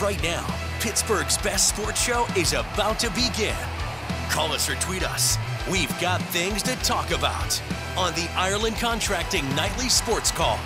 right now. Pittsburgh's best sports show is about to begin. Call us or tweet us. We've got things to talk about on the Ireland Contracting Nightly Sports Call.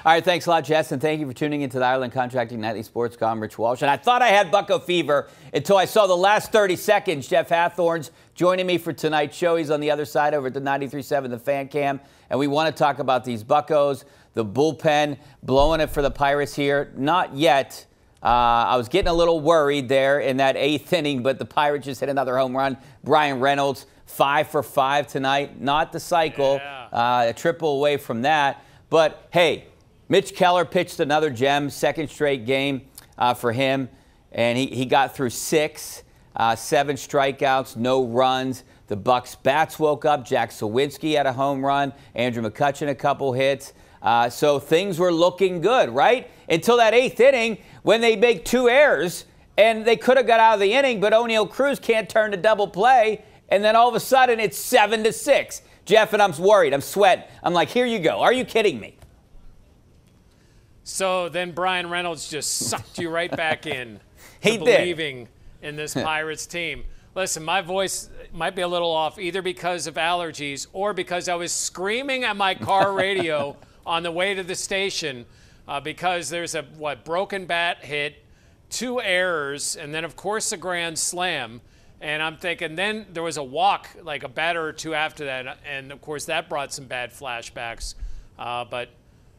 All right, thanks a lot, Jess, and thank you for tuning into the Ireland Contracting Nightly Sports Call. I'm Rich Walsh, and I thought I had Bucco fever until I saw the last 30 seconds. Jeff Hathorn's joining me for tonight's show. He's on the other side over at the 93.7, the Fan Cam, and we want to talk about these Buccos, the bullpen, blowing it for the Pirates here. Not yet. I was getting a little worried there in that 8th inning, but the Pirates just hit another home run. Brian Reynolds, 5 for 5 tonight. Not the cycle, a triple away from that. But, hey, Mitch Keller pitched another gem, second straight game for him, and he got through 6, 7 strikeouts, no runs. The Bucks bats woke up. Jack Sawinski had a home run. Andrew McCutchen a couple hits. So things were looking good, right? Until that 8th inning when they make 2 errors, and they could have got out of the inning, but O'Neal Cruz can't turn to double play, and then all of a sudden it's 7-6. Jeff, and I'm worried. I'm sweating. I'm like, here you go. Are you kidding me? So then Brian Reynolds just sucked you right back in He to did. believing in this Pirates team. Listen, my voice might be a little off either because of allergies or because I was screaming at my car radio on the way to the station because there's a, broken bat hit, 2 errors, and then, of course, a grand slam. And I'm thinking then there was a walk, like a batter or 2 after that, and, of course, that brought some bad flashbacks. But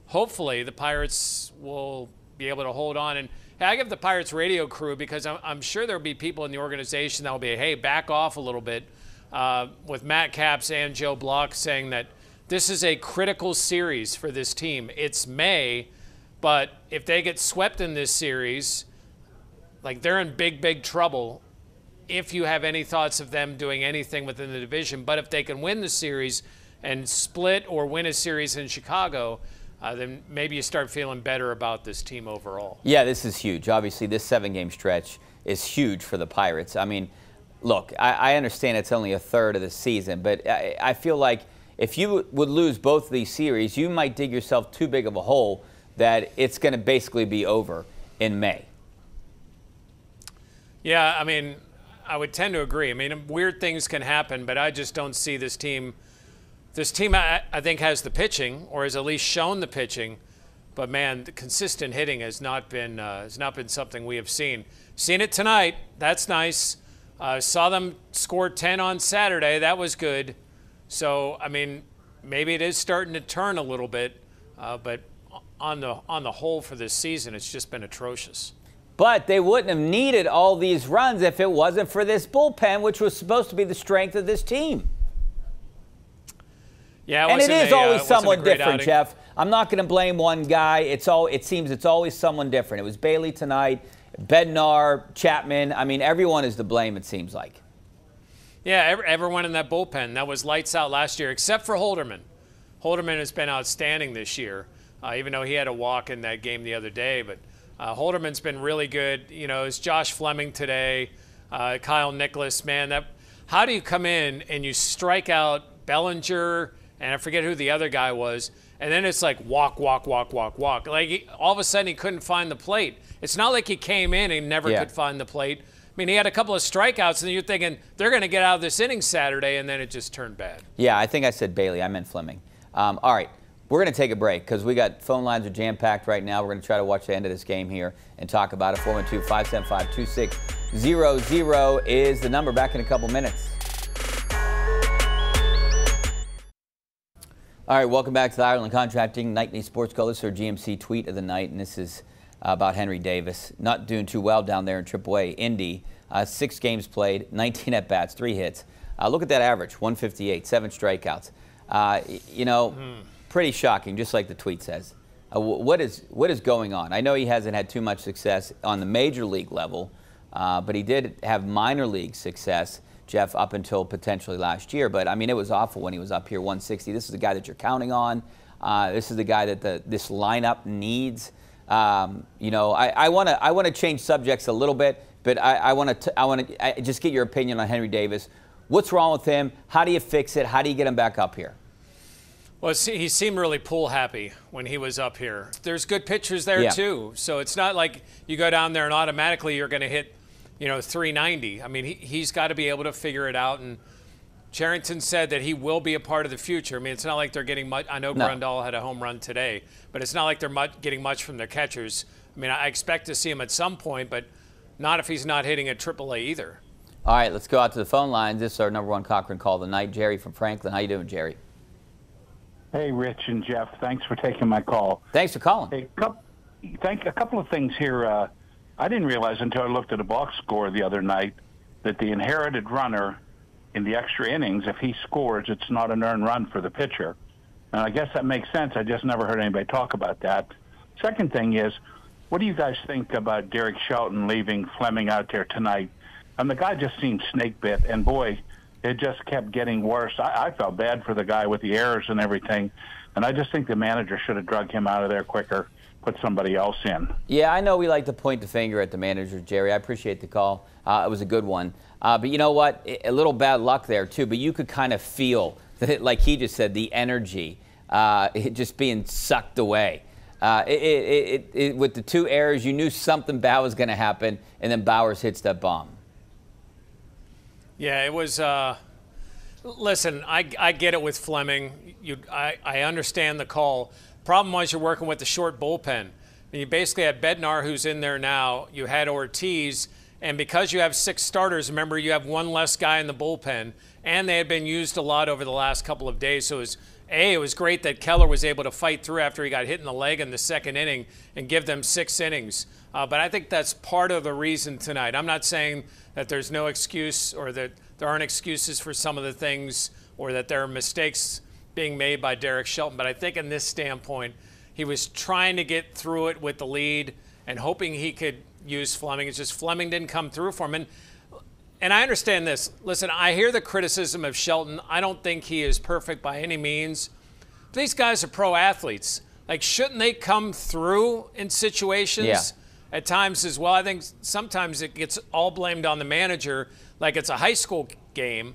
hopefully the Pirates will be able to hold on. And hey, I give the Pirates radio crew, because I'm sure there'll be people in the organization that will be, hey, back off a little bit, with Matt Capps and Joe Block saying that this is a critical series for this team. It's May, but if they get swept in this series, like, they're in big, big trouble if you have any thoughts of them doing anything within the division. But if they can win the series and split or win a series in Chicago, then maybe you start feeling better about this team overall. Yeah, this is huge. Obviously, this 7-game stretch is huge for the Pirates. I mean, look, I understand it's only a third of the season, but I feel like if you would lose both of these series, you might dig yourself too big of a hole that it's going to basically be over in May. Yeah, I mean, I would tend to agree. I mean, weird things can happen, but I just don't see this team. This team, I think, has the pitching, or has at least shown the pitching. But, man, the consistent hitting has not been something we have seen. Seen it tonight. That's nice. Saw them score 10 on Saturday. That was good. So, I mean, maybe it is starting to turn a little bit. But on the whole for this season, it's just been atrocious. But they wouldn't have needed all these runs if it wasn't for this bullpen, which was supposed to be the strength of this team. Yeah, and it is always someone different, Jeff. I'm not going to blame one guy. It seems it's always someone different. It was Bailey tonight, Bednar, Chapman. I mean, everyone is to blame, it seems like. Yeah, everyone in that bullpen. That was lights out last year, except for Holderman. Holderman has been outstanding this year, even though he had a walk in that game the other day. But Holderman's been really good. You know, it's Josh Fleming today, Kyle Nicholas. Man, how do you come in and you strike out Bellinger, and I forget who the other guy was, and then it's like walk, walk, walk, walk, walk. Like, all of a sudden he couldn't find the plate. It's not like he came in and never could find the plate. I mean, he had a couple of strikeouts, and you're thinking they're going to get out of this inning Saturday, and then it just turned bad. Yeah, I think I said Bailey. I meant Fleming. All right, we're going to take a break because we got phone lines are jam-packed right now. We're going to try to watch the end of this game here and talk about it. 412-575-2600 is the number. Back in a couple minutes. All right, welcome back to the Ireland Contracting Nightly Sports Call. This is our GMC tweet of the night, and this is about Henry Davis. Not doing too well down there in AAA. Indy, 6 games played, 19 at-bats, 3 hits. Look at that average, 158, 7 strikeouts. Pretty shocking, just like the tweet says. What is going on? I know he hasn't had too much success on the major league level, but he did have minor league success, Jeff, up until potentially last year. But, I mean, it was awful when he was up here, 160. This is the guy that you're counting on. This is the guy that this lineup needs. I want to change subjects a little bit, but I want to just get your opinion on Henry Davis. What's wrong with him? How do you fix it? How do you get him back up here? Well, he seemed really pool happy when he was up here. There's good pitchers there too, so it's not like you go down there and automatically you're going to hit, 390. I mean, he's got to be able to figure it out. And Cherington said that he will be a part of the future. I mean, it's not like they're getting much. I know Grandal had a home run today, but it's not like they're getting much from their catchers. I mean, I expect to see him at some point, but not if he's not hitting at AAA either. All right, let's go out to the phone lines. This is our #1 Cochran call of the night. Jerry from Franklin. How you doing, Jerry? Hey, Rich and Jeff. Thanks for taking my call. Thanks for calling. Hey, a couple of things here. I didn't realize until I looked at a box score the other night that the inherited runner in the extra innings, if he scores, it's not an earned run for the pitcher. And I guess that makes sense. I just never heard anybody talk about that. Second thing is, what do you guys think about Derek Shelton leaving Fleming out there tonight? And the guy just seemed snake bit, and boy, it just kept getting worse. I felt bad for the guy with the errors and everything, and I just think the manager should have drugged him out of there quicker, put somebody else in. Yeah, I know we like to point the finger at the manager, Jerry. I appreciate the call. It was a good one. But you know what? A little bad luck there, too. But you could kind of feel, that, like he just said, the energy just being sucked away. With the 2 errors, you knew something bad was going to happen, and then Bowers hits that bomb. Yeah, it was. Listen, I get it with Fleming. I understand the call. Problem was you're working with the short bullpen. And you basically had Bednar, who's in there now. You had Ortiz, and because you have 6 starters, remember you have 1 less guy in the bullpen, and they had been used a lot over the last couple of days. So it was great that Keller was able to fight through after he got hit in the leg in the 2nd inning and give them 6 innings. But I think that's part of the reason tonight. I'm not saying that there's no excuse or that there aren't excuses for some of the things or that there are mistakes being made by Derek Shelton. But I think in this standpoint, he was trying to get through it with the lead and hoping he could use Fleming. It's just Fleming didn't come through for him. And I understand this. Listen, I hear the criticism of Shelton. I don't think he is perfect by any means. But these guys are pro athletes. Like, shouldn't they come through in situations at times as well? I think sometimes it gets all blamed on the manager like it's a high school game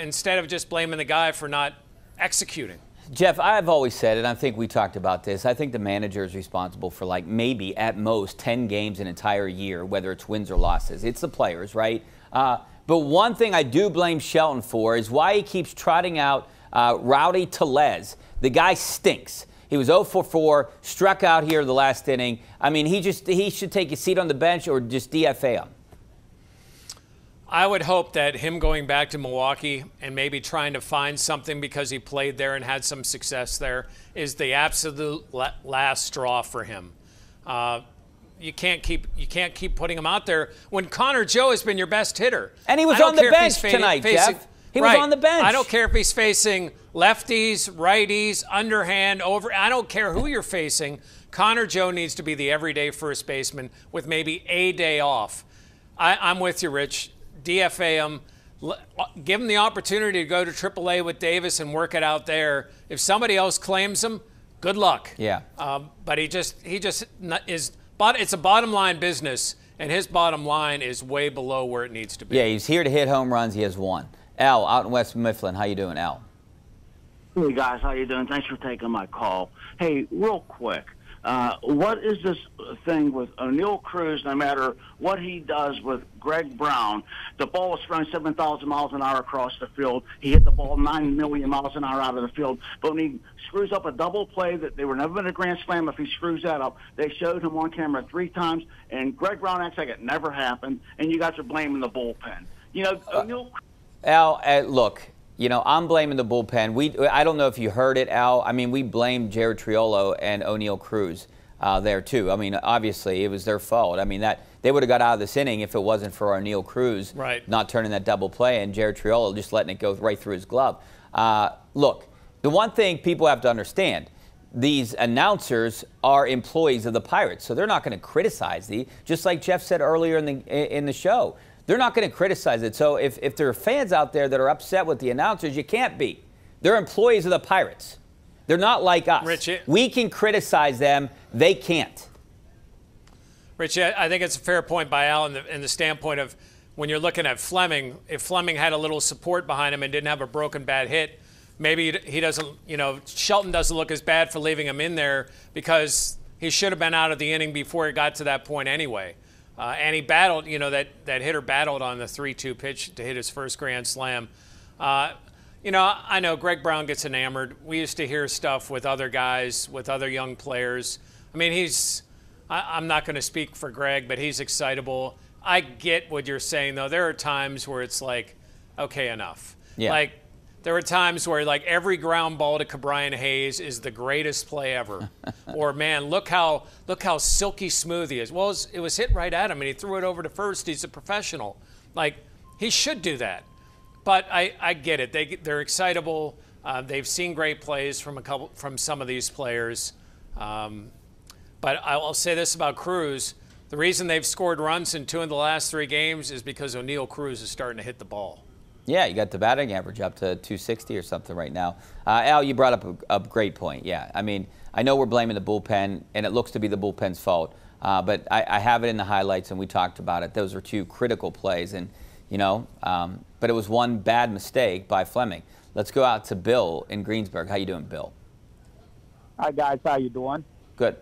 instead of just blaming the guy for not executing. Jeff, I've always said, and I think we talked about this, I think the manager is responsible for, like, maybe at most 10 games an entire year, whether it's wins or losses. It's the players, right? But one thing I do blame Shelton for is why he keeps trotting out Rowdy Tellez. The guy stinks. He was 0 for 4, struck out here in the last inning. I mean, he should take a seat on the bench or just DFA him. I would hope that him going back to Milwaukee and maybe trying to find something because he played there and had some success there is the absolute last straw for him. You can't keep putting him out there when Connor Joe has been your best hitter. And he was on the bench tonight, Jeff. He was on the bench. I don't care if he's facing lefties, righties, underhand, over. I don't care who you're facing. Connor Joe needs to be the everyday first baseman with maybe a day off. I'm with you, Rich. DFA him. Give him the opportunity to go to AAA with Davis and work it out there. If somebody else claims him, good luck. Yeah. But he just is. It's a bottom line business, and his bottom line is way below where it needs to be. Yeah, he's here to hit home runs. He has 1. Al, out in West Mifflin, how you doing, Al? Hey, guys, how you doing? Thanks for taking my call. Hey, real quick, what is this thing with O'Neill Cruz, no matter what he does with Greg Brown? The ball was thrown 7,000 miles an hour across the field. He hit the ball 9 million miles an hour out of the field. But when he screws up a double play that they were never in a grand slam if he screws that up, they showed him on camera 3 times, and Greg Brown acts like it never happened, and you guys are blaming the bullpen. You know, O'Neill. Al, look, you know, I'm blaming the bullpen. I don't know if you heard it, Al. I mean, we blamed Jared Triolo and O'Neill Cruz there, too. I mean, obviously, it was their fault. I mean, they would have got out of this inning if it wasn't for O'Neill Cruz not turning that double play and Jared Triolo just letting it go right through his glove. Look, the one thing people have to understand, these announcers are employees of the Pirates, so they're not going to criticize just like Jeff said earlier in the show. They're not going to criticize it. So if there are fans out there that are upset with the announcers, you can't be. They're employees of the Pirates. They're not like us. Rich, we can criticize them. They can't. Rich, I think it's a fair point by Al in the standpoint of when you're looking at Fleming, if Fleming had a little support behind him and didn't have a broken bad hit maybe he doesn't, Shelton doesn't look as bad for leaving him in there because he should have been out of the inning before it got to that point anyway. And he battled, that hitter battled on the 3-2 pitch to hit his first grand slam. I know Greg Brown gets enamored. We used to hear stuff with other guys, with other young players. I mean, I'm not going to speak for Greg, but he's excitable. I get what you're saying, though. There are times where it's like, okay, enough. Yeah. Like, there are times where, like, every ground ball to Cabrian Hayes is the greatest play ever. Or, man, look how silky smooth he is. Well, it was hit right at him, and he threw it over to first. He's a professional. Like, he should do that. But I get it. They're excitable. They've seen great plays from some of these players. But I'll say this about Cruz. The reason they've scored runs in 2 of the last 3 games is because O'Neal Cruz is starting to hit the ball. Yeah, you got the batting average up to 260 or something right now. Al, you brought up a great point. Yeah, I mean, I know we're blaming the bullpen, and it looks to be the bullpen's fault. But I have it in the highlights, and we talked about it. Those are 2 critical plays, and but it was one bad mistake by Fleming. Let's go out to Bill in Greensburg. How you doing, Bill? Hi, guys. How you doing? Good.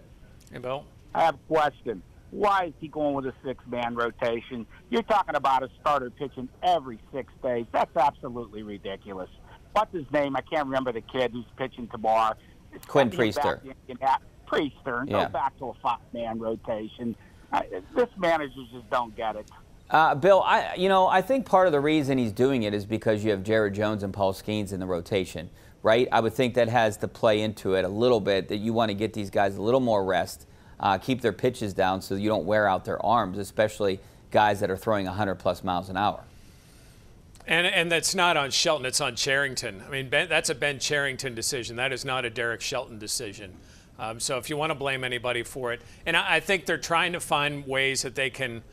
Hey, Bill. I have a question. Why is he going with a 6-man rotation? You're talking about a starter pitching every 6 days. That's absolutely ridiculous. What's his name? I can't remember the kid who's pitching tomorrow. Quinn Priester. Priester. Yeah. Go back to a 5-man rotation. This managers just don't get it. Bill, I think part of the reason he's doing it is because you have Jared Jones and Paul Skeens in the rotation, right? I would think that has to play into it a little bit, that you want to get these guys a little more rest, keep their pitches down so you don't wear out their arms, especially guys that are throwing 100+ miles an hour. And that's not on Shelton, it's on Cherington. I mean, that's a Ben Cherington decision. That is not a Derek Shelton decision. So if you want to blame anybody for it, and I think they're trying to find ways that they can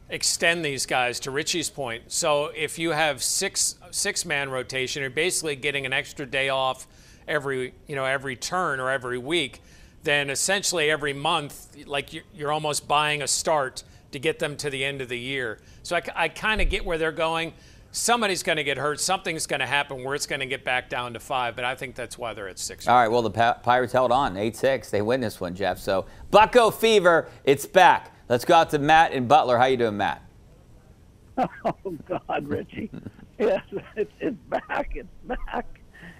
extend these guys, to Richie's point. So if you have six-man rotation, you're basically getting an extra day off every turn or every week. Then essentially every month, like you're almost buying a start to get them to the end of the year. So I kind of get where they're going. Somebody's going to get hurt. Something's going to happen where it's going to get back down to 5, but I think that's why they're at 6. All right, well, the Pirates held on, 8-6. They win this one, Jeff. So Bucco fever, it's back. Let's go out to Matt in Butler. How you doing, Matt? Oh, God, Richie. Yes, it's back. It's back.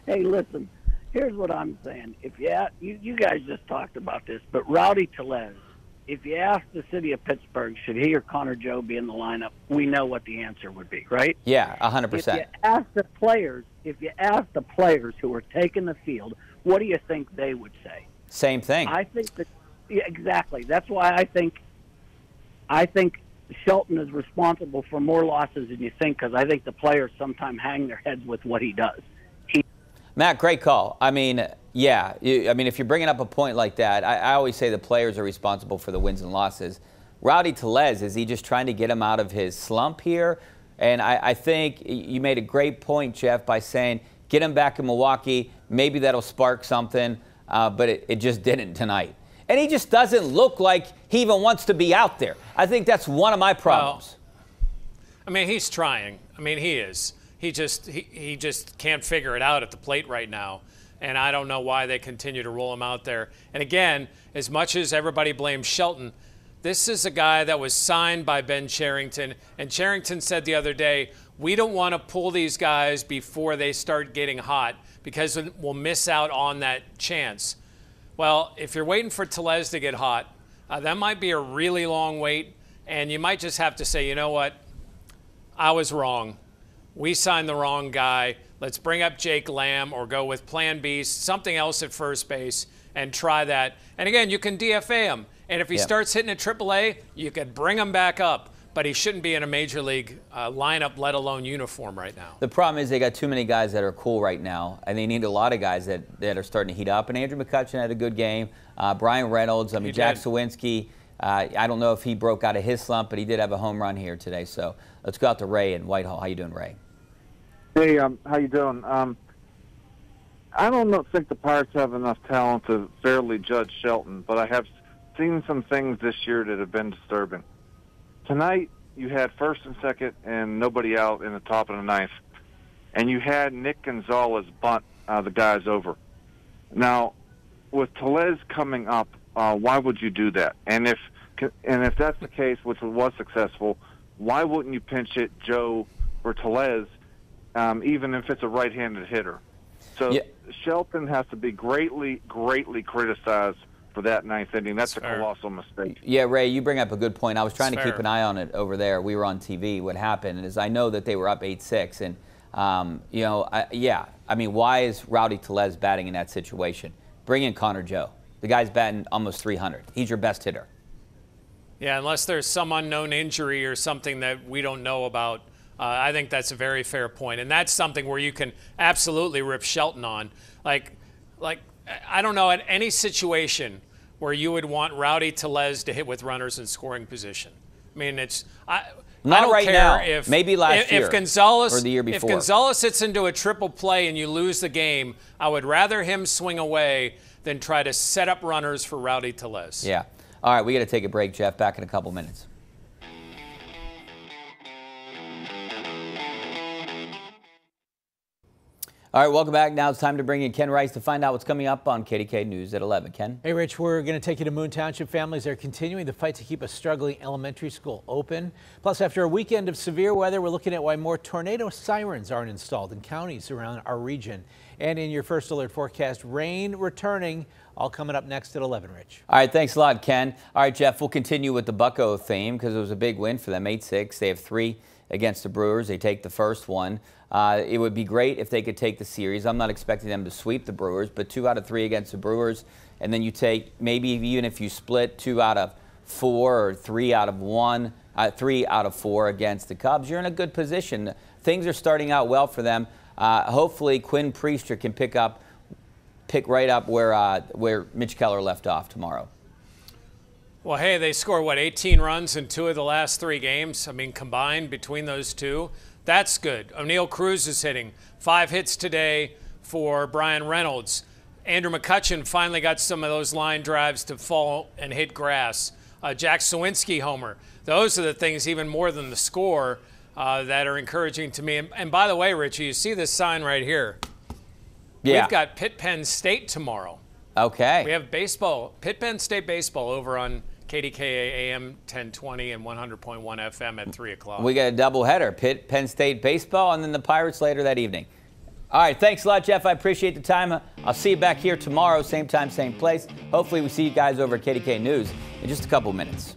Hey, listen, here's what I'm saying. If you guys just talked about this, but Rowdy Tellez, if you ask the city of Pittsburgh, should he or Connor Joe be in the lineup, we know what the answer would be, right? Yeah, 100%. If you ask the players who are taking the field, what do you think they would say? Same thing. I think that, yeah, exactly. That's why I think Shelton is responsible for more losses than you think, because I think the players sometimes hang their heads with what he does. Matt, great call. I mean, yeah. If you're bringing up a point like that, I always say the players are responsible for the wins and losses. Rowdy Tellez, is he just trying to get him out of his slump here? And I think you made a great point, Jeff, by saying get him back in Milwaukee. Maybe that'll spark something, but it just didn't tonight. And he just doesn't look like he even wants to be out there. I think that's one of my problems. Well, he's trying. He is. He just can't figure it out at the plate right now. And I don't know why they continue to roll him out there. And again, as much as everybody blames Shelton, this is a guy that was signed by Ben Cherington. And Cherington said the other day, we don't want to pull these guys before they start getting hot because we'll miss out on that chance. Well, if you're waiting for Tellez to get hot, that might be a really long wait. And you might just have to say, you know what? I was wrong. We signed the wrong guy. Let's bring up Jake Lamb or go with Plan B, something else at first base, and try that. And again, you can DFA him. And if he starts hitting at AAA, you could bring him back up. But he shouldn't be in a major league lineup, let alone uniform right now. The problem is they got too many guys that are cool right now, and they need a lot of guys that are starting to heat up. And Andrew McCutchen had a good game. Brian Reynolds, Jack Sawinski. I don't know if he broke out of his slump, but he did have a home run here today. So let's go out to Ray in Whitehall. How you doing, Ray? Hey, how you doing? I don't think the Pirates have enough talent to fairly judge Shelton, but I have seen some things this year that have been disturbing. Tonight, you had first and second and nobody out in the top of the ninth, and you had Nick Gonzalez bunt the guys over. Now, with Tellez coming up, why would you do that? And if that's the case, which was successful, why wouldn't you pinch hit Joe or Tellez, even if it's a right-handed hitter? So yeah. Shelton has to be greatly, greatly criticized for that ninth inning. That's a colossal mistake. Yeah, Ray, you bring up a good point. I was trying to keep an eye on it over there. We were on TV. What happened is I know that they were up 8-6, and I mean, why is Rowdy Tellez batting in that situation? Bring in Connor Joe. The guy's batting almost 300. He's your best hitter. Yeah, unless there's some unknown injury or something that we don't know about. I think that's a very fair point, and that's something where you can absolutely rip Shelton on. Like I don't know, at any situation where you would want Rowdy Tellez to hit with runners in scoring position. I mean, I don't right care now. If maybe last year if Gonzalez or the year before. If Gonzalez hits into a triple play and you lose the game, I would rather him swing away than try to set up runners for Rowdy Tellez. Yeah. All right, we got to take a break, Jeff. Back in a couple minutes. All right, welcome back. Now it's time to bring in Ken Rice to find out what's coming up on KDKA News at 11. Ken? Hey, Rich, we're going to take you to Moon Township. Families are continuing the fight to keep a struggling elementary school open. Plus, after a weekend of severe weather, we're looking at why more tornado sirens aren't installed in counties around our region. And in your first alert forecast, rain returning, all coming up next at 11, Rich. All right, thanks a lot, Ken. All right, Jeff, we'll continue with the Bucco theme because it was a big win for them, 8-6. They have 3 against the Brewers. They take the first one. It would be great if they could take the series. I'm not expecting them to sweep the Brewers, but 2 out of 3 against the Brewers, and then you take maybe even if you split 2 out of 4 or 3 out of 1, 3 out of 4 against the Cubs, you're in a good position. Things are starting out well for them. Hopefully, Quinn Priester can pick right up where Mitch Keller left off tomorrow. Well, hey, they scored, what, 18 runs in 2 of the last 3 games? I mean, combined between those 2. That's good. O'Neill Cruz is hitting 5 hits today for Brian Reynolds. Andrew McCutchen finally got some of those line drives to fall and hit grass. Jack Sawinski homer. Those are the things, even more than the score, that are encouraging to me. And by the way, Richie, you see this sign right here. Yeah. We've got Pitt Penn State tomorrow. Okay. We have baseball, Pitt Penn State baseball over on KDKA AM 1020 and 100.1 FM at 3 o'clock. We got a doubleheader, Pitt, Penn State baseball, and then the Pirates later that evening. All right, thanks a lot, Jeff. I appreciate the time. I'll see you back here tomorrow, same time, same place. Hopefully we see you guys over at KDKA News in just a couple minutes.